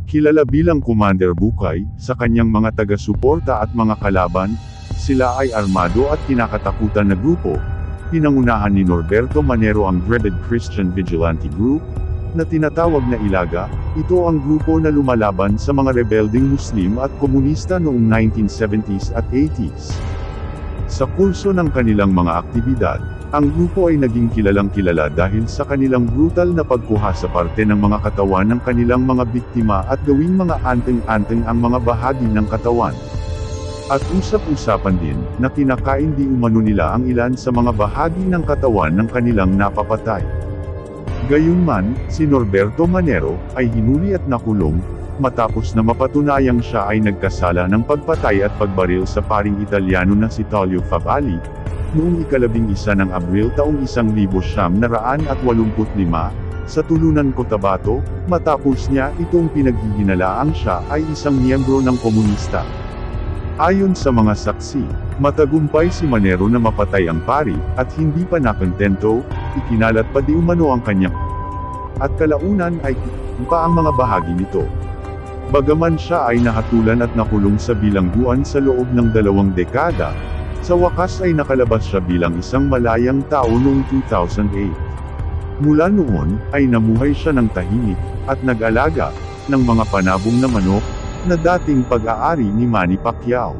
Kilala bilang Commander Bukay, sa kanyang mga taga-suporta at mga kalaban, sila ay armado at kinakatakutan na grupo. Pinangunahan ni Norberto Manero ang dreaded Christian Vigilante Group, na tinatawag na Ilaga. Ito ang grupo na lumalaban sa mga rebelding Muslim at komunista noong 1970s at 80s. Sa kurso ng kanilang mga aktibidad, ang grupo ay naging kilalang-kilala dahil sa kanilang brutal na pagkuha sa parte ng mga katawan ng kanilang mga biktima at gawing mga anteng-anteng ang mga bahagi ng katawan. At usap-usapan din, na kinakain di umano nila ang ilan sa mga bahagi ng katawan ng kanilang napapatay. Gayunman, si Norberto Manero, ay hinuli at nakulong, matapos na mapatunayang siya ay nagkasala ng pagpatay at pagbaril sa paring Italyano na si Tullio Favalli, noong 11 ng Abril taong 1985, sa Tulunan Cotabato, matapos niya itong pinaghihinalaang siya ay isang miyembro ng komunista. Ayon sa mga saksi, matagumpay si Manero na mapatay ang pari, at hindi pa nakontento, ikinalat pa di umano ang kanyang at kalaunan ay pa ang mga bahagi nito. Bagaman siya ay nahatulan at nakulong sa bilangguan sa loob ng 2 dekada, sa wakas ay nakalabas siya bilang isang malayang tao noong 2008. Mula noon, ay namuhay siya ng tahimik, at nag-alaga ng mga panabong na manok, na dating pag-aari ni Manny Pacquiao.